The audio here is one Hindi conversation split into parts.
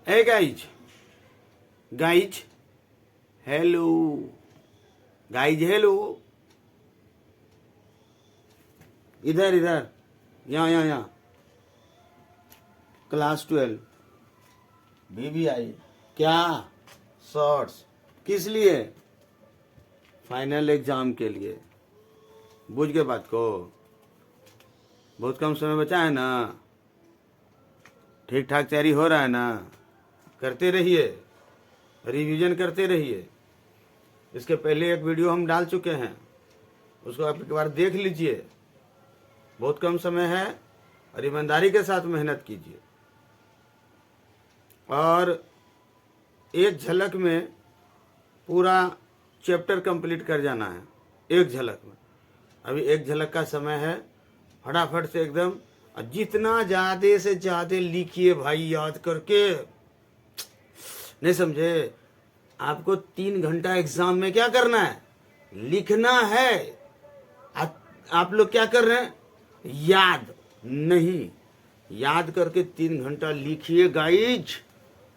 ए guys, guys hello, guys hello, इधर इधर, यहाँ यहाँ यहाँ, क्लास 12 भी आई क्या? शॉर्ट्स किस लिए? फाइनल एग्जाम के लिए। बुझ गए बात को? बहुत कम समय बचा है ना? ठीक ठाक तैयारी हो रहा है ना? करते रहिए, रिवीजन करते रहिए। इसके पहले एक वीडियो हम डाल चुके हैं, उसको आप एक बार देख लीजिए। बहुत कम समय है और ईमानदारी के साथ मेहनत कीजिए और एक झलक में पूरा चैप्टर कंप्लीट कर जाना है, एक झलक में। अभी एक झलक का समय है, फटाफट से एकदम जितना ज्यादा से ज्यादा लिखिए भाई, याद करके। नहीं समझे? आपको 3 घंटा एग्जाम में क्या करना है? लिखना है। आप लोग क्या कर रहे हैं? याद नहीं। याद करके 3 घंटा लिखिए गाइज,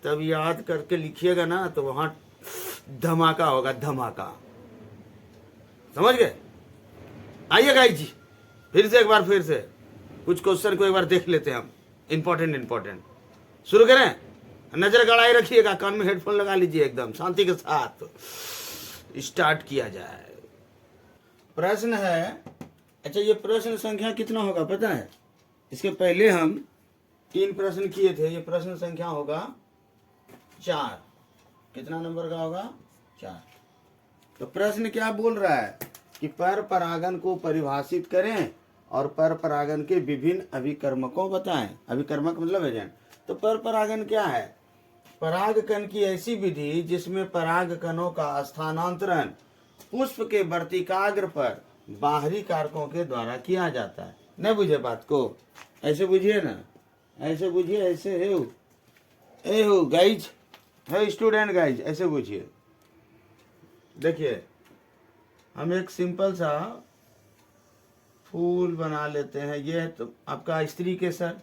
तब याद करके लिखिएगा ना तो वहां धमाका होगा, धमाका। समझ गए? आइए गाइज जी, फिर से एक बार, फिर से कुछ क्वेश्चन को एक बार देख लेते हैं हम। इंपॉर्टेंट शुरू करें। नजर गड़ाए रखिएगा, कान में हेडफोन लगा लीजिए, एकदम शांति के साथ स्टार्ट किया जाए। प्रश्न है, अच्छा ये प्रश्न संख्या कितना होगा पता है? इसके पहले हम 3 प्रश्न किए थे, ये प्रश्न संख्या होगा 4। कितना नंबर का होगा? 4। तो प्रश्न क्या बोल रहा है कि पर परागन को परिभाषित करें और पर परागन के विभिन्न अभिकर्मकों बताएं। अभिकर्मक मतलब एजेंट। तो पर परागन क्या है? परागकण की ऐसी विधि जिसमें परागकणों का स्थानांतरण पुष्प के वर्तिकाग्र पर बाहरी कारकों के द्वारा किया जाता है। नहीं बुझे बात को? ऐसे बुझिए ना, ऐसे बुझिए, ऐसे है हो गाइज, है स्टूडेंट गाइज, ऐसे बुझिए। देखिए हम एक सिंपल सा फूल बना लेते हैं। ये है तो आपका स्त्री केसर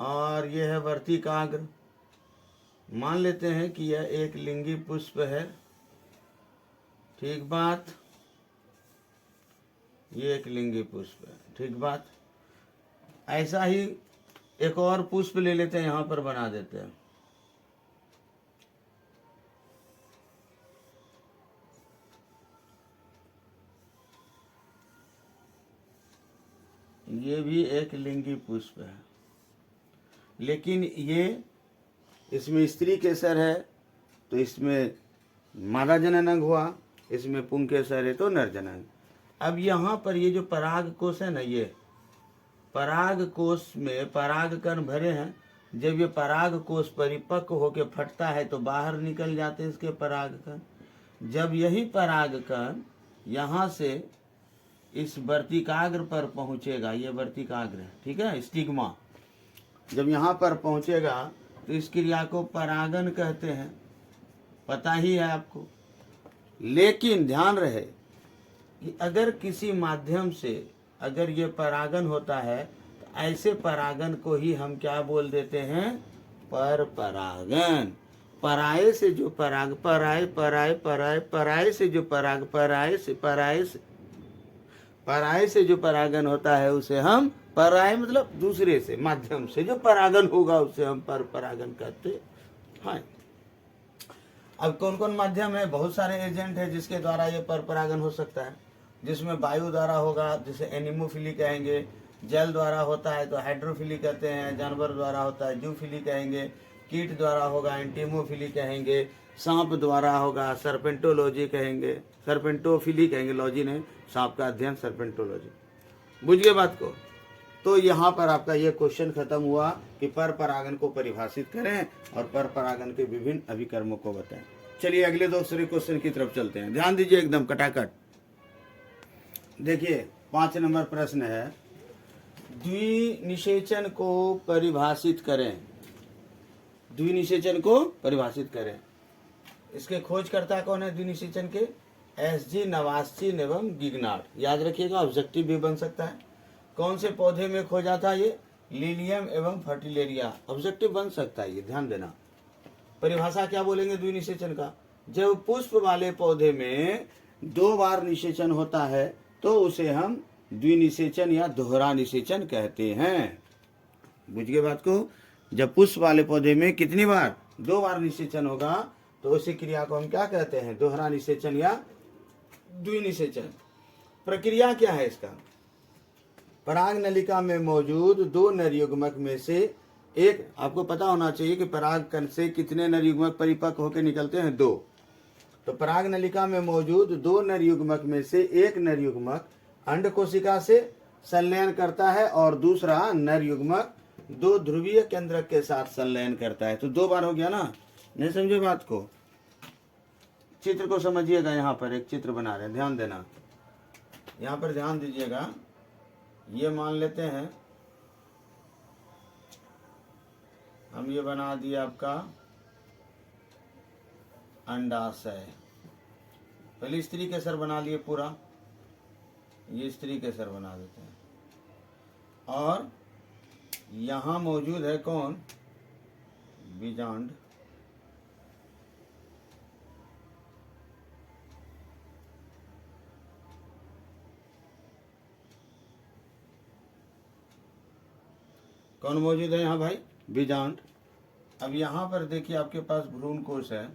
और ये है वर्तिकाग्र। मान लेते हैं कि यह एक लिंगी पुष्प है, ठीक बात। ये एक लिंगी पुष्प है, ठीक बात। ऐसा ही एक और पुष्प ले लेते हैं, यहां पर बना देते हैं। ये भी एक लिंगी पुष्प है, लेकिन ये इसमें स्त्री केसर है तो इसमें मादा जननांग हुआ, इसमें पुंग केसर है तो नर जननांग। अब यहाँ पर ये जो पराग कोश है ना, ये पराग कोश में परागकण भरे हैं। जब ये पराग कोश परिपक्व होकर फटता है तो बाहर निकल जाते हैं इसके परागकण। जब यही परागकण यहाँ से इस वर्तिकाग्र पर पहुंचेगा, ये वर्तिकाग्र है, ठीक है, स्टिग्मा। जब यहाँ पर पहुंचेगा तो इस क्रिया को परागन कहते हैं, पता ही है आपको। लेकिन ध्यान रहे कि अगर किसी माध्यम से अगर ये परागन होता है तो ऐसे परागन को ही हम क्या बोल देते हैं? पर परागन। पराये से जो पराग, पराये पराये पराये पराये से जो पराग, पराये से जो परागन होता है उसे हम पराये मतलब दूसरे से, माध्यम से जो परागन होगा उसे हम पर परागन कहते हैं। अब कौन कौन माध्यम है? बहुत सारे एजेंट है जिसके द्वारा ये पर परागन हो सकता है। जिसमें वायु द्वारा होगा जिसे एनिमोफिली कहेंगे, जल द्वारा होता है तो हाइड्रोफिली कहते हैं, जानवर द्वारा होता है जूफिली कहेंगे, कीट द्वारा होगा एंटीमोफिली कहेंगे, सांप द्वारा होगा सर्पेंटोलॉजी कहेंगे, सर्पेंटोफिली कहेंगे, लॉजी ने सांप का अध्ययन सर्पेंटोलॉजी। बुझ गए बात को? तो यहाँ पर आपका ये क्वेश्चन खत्म हुआ कि पर परागन को परिभाषित करें और पर परागन के विभिन्न अभिकर्मों को बताएं। चलिए अगले दूसरे क्वेश्चन की तरफ चलते हैं। ध्यान दीजिए एकदम कटाकट। देखिए 5 नंबर प्रश्न है, द्विनिषेचन को परिभाषित करें। द्विनिषेचन को परिभाषित करें। इसके खोजकर्ता कौन है द्विनिषेचन के? एसजी नवास्चिन एवं गिगनार्ड। याद रखिएगा, ऑब्जेक्टिव भी बन सकता है। कौन से पौधे में खोजा था ये? लिलियम एवं फर्टिलेरिया। ऑब्जेक्टिव बन सकता है ये, ध्यान देना। परिभाषा क्या बोलेंगे द्विनिषेचन का? जब पुष्प वाले पौधे में 2 बार निषेचन होता है तो उसे हम द्विनिषेचन या दोहरा निषेचन कहते हैं। बुझ गए बात को? जब पुष्प वाले पौधे में कितनी बार? 2 बार निषेचन होगा तो उसी क्रिया को हम क्या कहते हैं? दोहरा निषेचन या द्विनिषेचन। प्रक्रिया क्या है इसका? पराग नलिका में मौजूद 2 नर युग्मक में से एक, आपको पता होना चाहिए कि पराग कण से कितने नर युग्मक परिपक्व होकर निकलते हैं? 2। तो पराग नलिका में मौजूद 2 नर युग्मक में से एक नर युग्मक अंड कोशिका से संलयन करता है और दूसरा नर युग्मक 2 ध्रुवीय केंद्रक के साथ संलयन करता है। तो 2 बार हो गया ना? नहीं समझे बात को? चित्र को समझिएगा। यहाँ पर एक चित्र बना रहे हैं, ध्यान देना। यहाँ पर ध्यान दीजिएगा। ये मान लेते हैं हम, ये बना दिए आपका अंडाशय। पहले स्त्री केसर बना लिए पूरा, ये स्त्री केसर बना देते हैं। और यहां मौजूद है कौन? बीजांड। कौन मौजूद है यहाँ भाई? बीजांड। अब यहां पर देखिए आपके पास भ्रूण कोश है,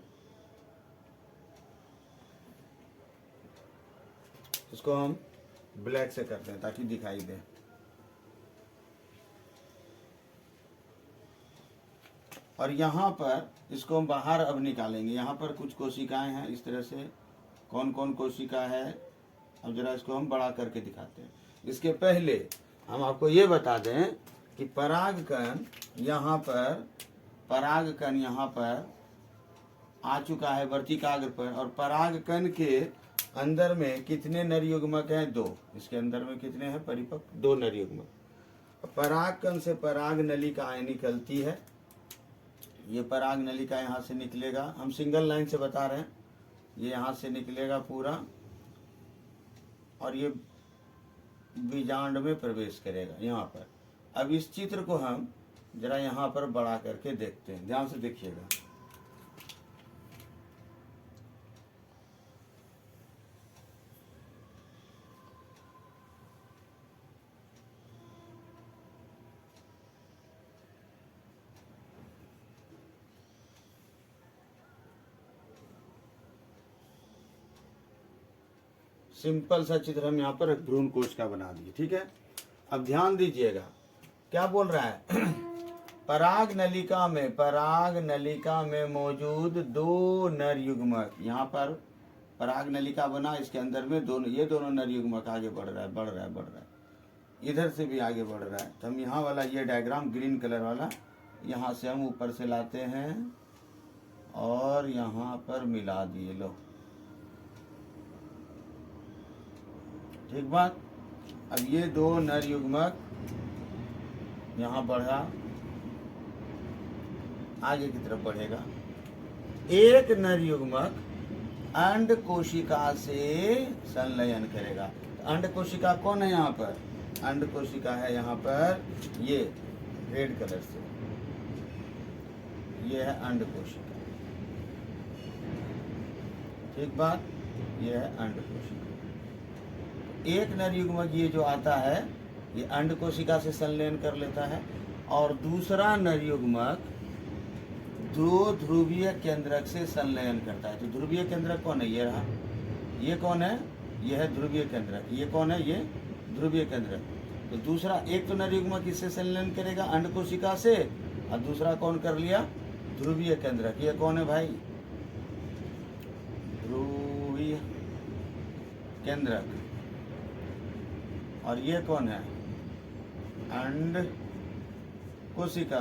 इसको हम ब्लैक से करते हैं ताकि दिखाई दे। और यहाँ पर इसको हम बाहर अब निकालेंगे। यहाँ पर कुछ कोशिकाएं हैं इस तरह से। कौन कौन कोशिका है? अब जरा इसको हम बड़ा करके दिखाते हैं। इसके पहले हम आपको ये बता दें कि परागकण यहाँ पर आ चुका है वर्तिकाग्र पर, और परागकण के अंदर में कितने नर युग्मक हैं? 2। इसके अंदर में कितने हैं परिपक्व? 2 नर युग्मक। परागकण से पराग नलिका निकलती है। ये पराग नलिका यहाँ से निकलेगा, हम सिंगल लाइन से बता रहे हैं। ये यहाँ से निकलेगा पूरा और ये बीजांड में प्रवेश करेगा यहाँ पर। अब इस चित्र को हम जरा यहाँ पर बड़ा करके देखते हैं, ध्यान से देखिएगा। सिंपल सा चित्र हम यहाँ पर भ्रूण कोश का बना दिए, ठीक है। अब ध्यान दीजिएगा क्या बोल रहा है। पराग नलिका में मौजूद 2 नर युग्मक, यहाँ पर पराग नलिका बना, इसके अंदर में ये दोनों नर युग्मक आगे बढ़ रहा है, इधर से भी आगे बढ़ रहा है। तो हम यहाँ वाला ये डायग्राम ग्रीन कलर वाला यहाँ से हम ऊपर से लाते हैं और यहाँ पर मिला दिए, लो ठीक बात। अब ये 2 नर युग्मक यहाँ बढ़ा, आगे की तरफ बढ़ेगा। एक नर युग्मक अंड कोशिका से संलयन करेगा। अंड कोशिका कौन है यहाँ पर? अंड कोशिका है यहाँ पर, ये रेड कलर से, ये है अंड कोशिका, ठीक बात। ये है अंड कोशिका। एक नर युग्मक ये जो आता है ये अंड कोशिका से संलयन कर लेता है, और दूसरा नर युग्मक 2 ध्रुवीय केंद्रक से संलयन करता है। तो ध्रुवीय केंद्रक कौन है? ये रहा। ये कौन है? ये है ध्रुवीय केंद्रक। ये कौन है? ये ध्रुवीय केंद्रक। तो दूसरा, एक तो नर युग्मक इससे संलयन करेगा अंड कोशिका से, और दूसरा कौन कर लिया? ध्रुवीय केंद्रक। ये कौन है भाई? ध्रुवीय केंद्रक। और ये कौन है? अंड कोशिका।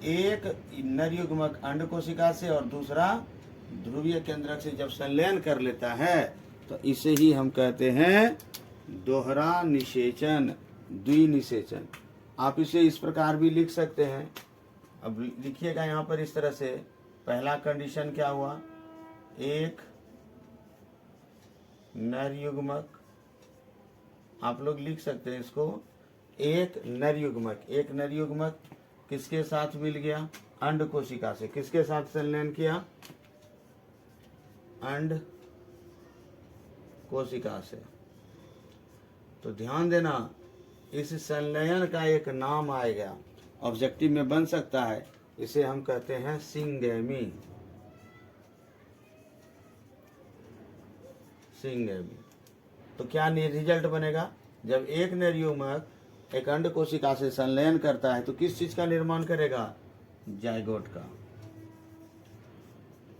एक नर युग्मक अंड कोशिका से और दूसरा ध्रुवीय केंद्रक से जब संलयन कर लेता है तो इसे ही हम कहते हैं दोहरा निषेचन, द्विनिषेचन। आप इसे इस प्रकार भी लिख सकते हैं। अब लिखिएगा यहाँ पर इस तरह से। पहला कंडीशन क्या हुआ? एक नर युग्मक, आप लोग लिख सकते हैं इसको, एक नर युग्मक, एक नर युग्मक किसके साथ मिल गया? अंड कोशिका से। किसके साथ संलयन किया? अंड कोशिका से। तो ध्यान देना, इस संलयन का एक नाम आएगा, ऑब्जेक्टिव में बन सकता है। इसे हम कहते हैं सिंगेमी। सिंगेमी। तो क्या रिजल्ट बनेगा? जब एक नर युग्मक एक अंड कोशिका से संलयन करता है तो किस चीज का निर्माण करेगा? जायगोट का।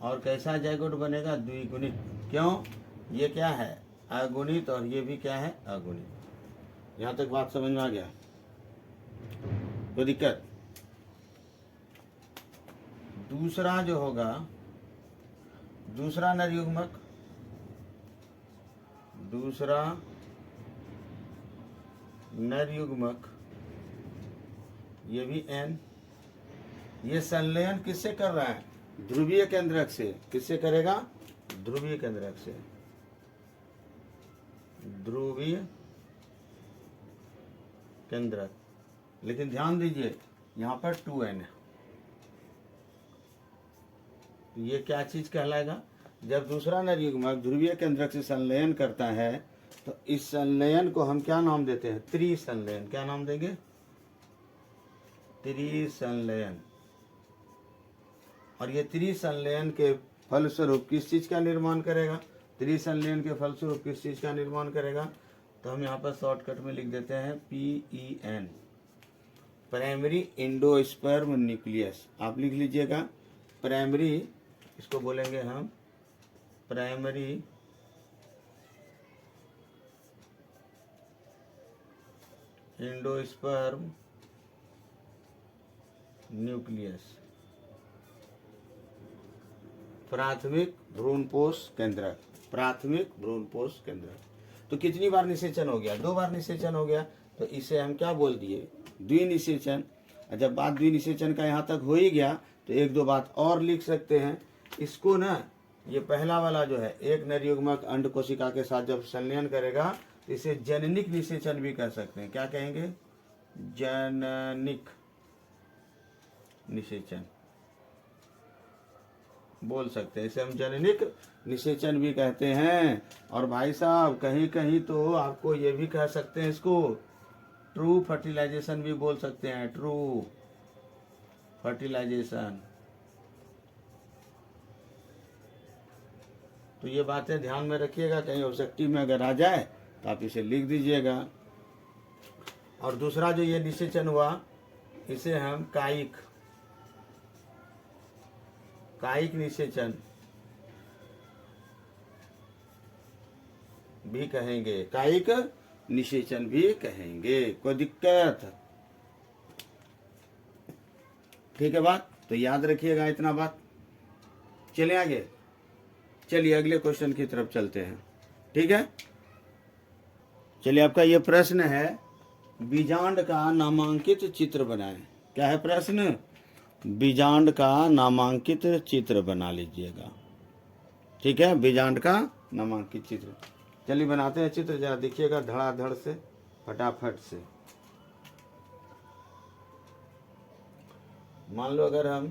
और कैसा जायगोट बनेगा? द्विगुणित। क्यों? ये क्या है? अगुणित, और ये भी क्या है? अगुणित। यहां तक बात समझ में आ गया? कोई दिक्कत? दूसरा जो होगा, दूसरा नर युग्मक, दूसरा नर युग्मक, ये भी एन, ये संलयन किससे कर रहा है? ध्रुवीय केंद्रक से। किससे करेगा? ध्रुवीय केंद्रक से। ध्रुवीय केंद्रक। लेकिन ध्यान दीजिए, यहां पर 2n है। ये क्या चीज कहलाएगा? जब दूसरा नर युग्मक ध्रुवीय केंद्रक से संलयन करता है तो इस संलयन को हम क्या नाम देते हैं? त्रिसंलयन। क्या नाम देंगे? त्रिसंलयन। और ये त्रिसंलयन के फलस्वरूप किस चीज का निर्माण करेगा? त्रिसंलयन के फलस्वरूप किस चीज का निर्माण करेगा? तो हम यहाँ पर शॉर्टकट में लिख देते हैं PEN, प्राइमरी एंडोस्पर्म न्यूक्लियस। आप लिख लीजिएगा प्राइमरी, इसको बोलेंगे हम प्राइमरी एंडोस्पर्म न्यूक्लियस, प्राथमिक भ्रूणपोष केंद्रक। प्राथमिक भ्रूणपोष केंद्रक। तो कितनी बार निषेचन हो गया? 2 बार निषेचन हो गया। तो इसे हम क्या बोल दिए? द्विनिषेचन। जब बात द्विनिषेचन का यहाँ तक हो ही गया तो एक दो बात और लिख सकते हैं इसको ना। ये पहला वाला जो है, एक नर युग्मक अंड कोशिका के साथ जब संलयन करेगा तो इसे जननिक निषेचन भी कर सकते हैं। क्या कहेंगे? जननिक निषेचन बोल सकते हैं। इसे हम जननिक निषेचन भी कहते हैं। और भाई साहब कहीं कहीं तो आपको ये भी कह सकते हैं, इसको ट्रू फर्टिलाइजेशन भी बोल सकते हैं। True fertilization. तो ये बातें ध्यान में रखिएगा, कहीं ऑब्जेक्टिव में अगर आ जाए तो आप इसे लिख दीजिएगा। और दूसरा जो ये निषेचन हुआ, इसे हम कायिक निषेचन भी कहेंगे। कायिक निषेचन भी कहेंगे। कोई दिक्कत? ठीक है बात? तो याद रखिएगा इतना बात। चलिए आगे, चलिए अगले क्वेश्चन की तरफ चलते हैं। ठीक है, चलिए आपका ये प्रश्न है, बीजांड का नामांकित चित्र बनाएं। क्या है प्रश्न? बीजांड का नामांकित चित्र बना लीजिएगा। ठीक है, बीजांड का नामांकित चित्र। चलिए बनाते हैं चित्र, जरा देखिएगा धड़ाधड़ से, फटाफट से। मान लो अगर हम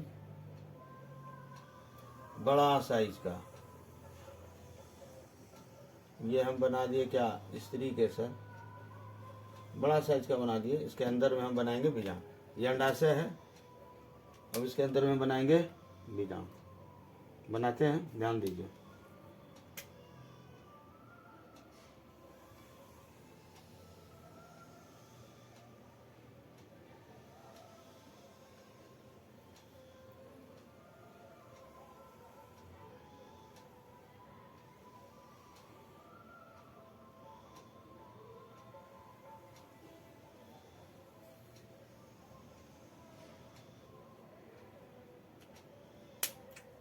बड़ा साइज का, ये हम बना दिए क्या? इस तरीके से बड़ा साइज का बना दिए। इसके अंदर में हम बनाएंगे बीजांड। ये अंडाशय है, अब इसके अंदर में बनाएंगे बीजांड। बनाते हैं, ध्यान दीजिए।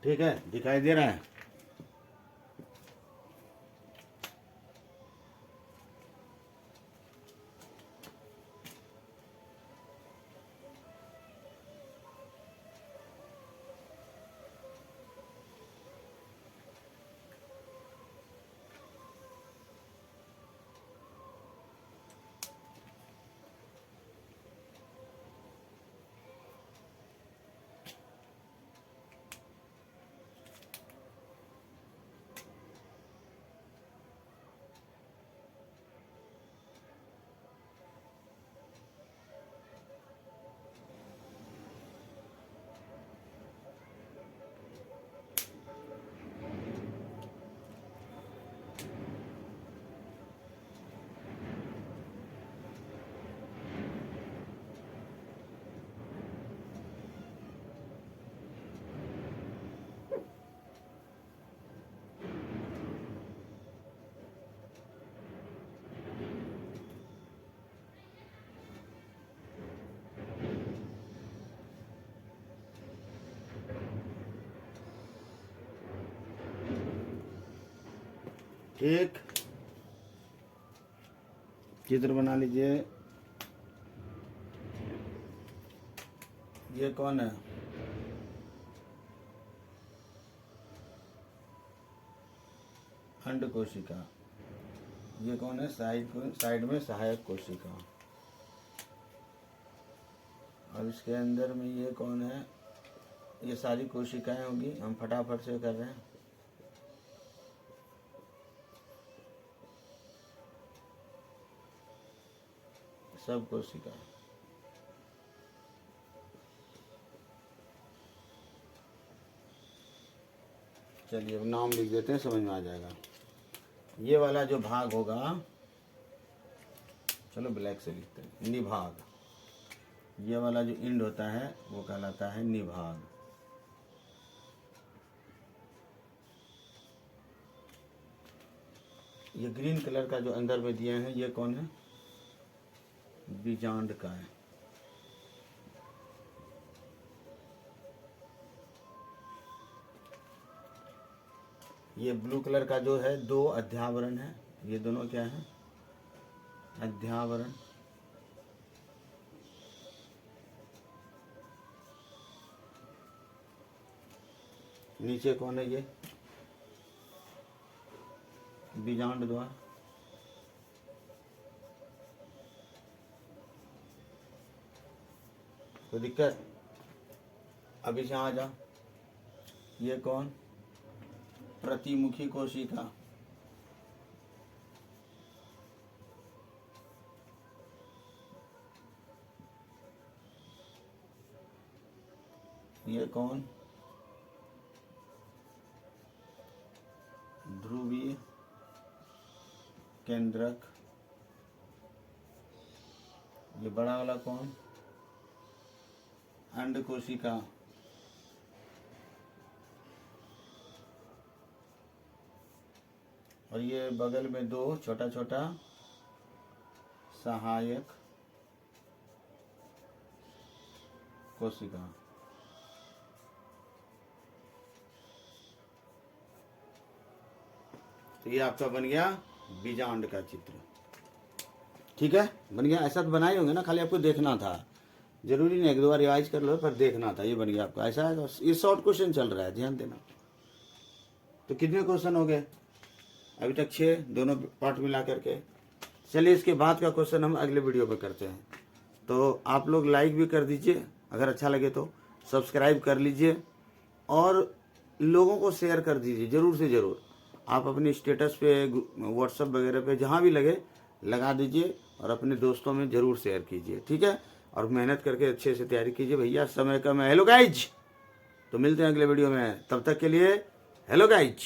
ठीक है, दिखाई दे रहा है? एक चित्र बना लीजिए। ये कौन है? अंड कोशिका। ये कौन है? साइड में सहायक कोशिका। और इसके अंदर में ये कौन है? ये सारी कोशिकाएं होंगी। हम फटाफट से कर रहे हैं। सब कोशिका। चलिए अब नाम लिख देते हैं, समझ में आ जाएगा। ये वाला जो भाग होगा, चलो ब्लैक से लिखते हैं, निभाग। ये वाला जो इंड होता है वो कहलाता है निभाग। ये ग्रीन कलर का जो अंदर में दिए हैं, ये कौन है? बीजांड का है। ये ब्लू कलर का जो है, 2 अध्यावरण है। ये दोनों क्या है? अध्यावरण। नीचे कौन है? ये बीजांड द्वार। कोई दिक्कत? अभी से आ जा। ये कौन? प्रतिमुखी कोशिका। ये कौन? ध्रुवीय केंद्रक। ये बड़ा वाला कौन? अंड कोशिका। और ये बगल में 2 छोटा छोटा सहायक कोशिका। तो ये आपका बन गया बीजांड का चित्र। ठीक है, बन गया। ऐसा तो बनाए होंगे ना, खाली आपको देखना था। जरूरी नहीं 1-2 बार रिवाइज कर लो, पर देखना था। ये बन गया आपका। ऐसा है, ये शॉर्ट क्वेश्चन चल रहा है, ध्यान देना। तो कितने क्वेश्चन हो गए अभी तक? 6, दोनों पार्ट मिला करके। चलिए इसके बाद का क्वेश्चन हम अगले वीडियो में करते हैं। तो आप लोग लाइक भी कर दीजिए, अगर अच्छा लगे तो सब्सक्राइब कर लीजिए, और लोगों को शेयर कर दीजिए जरूर से ज़रूर। आप अपनी स्टेटस पे, व्हाट्सएप वगैरह पे, जहाँ भी लगे लगा दीजिए, और अपने दोस्तों में ज़रूर शेयर कीजिए। ठीक है, और मेहनत करके अच्छे से तैयारी कीजिए भैया, समय कम है। हेलो गाइज, तो मिलते हैं अगले वीडियो में, तब तक के लिए हेलो गाइज।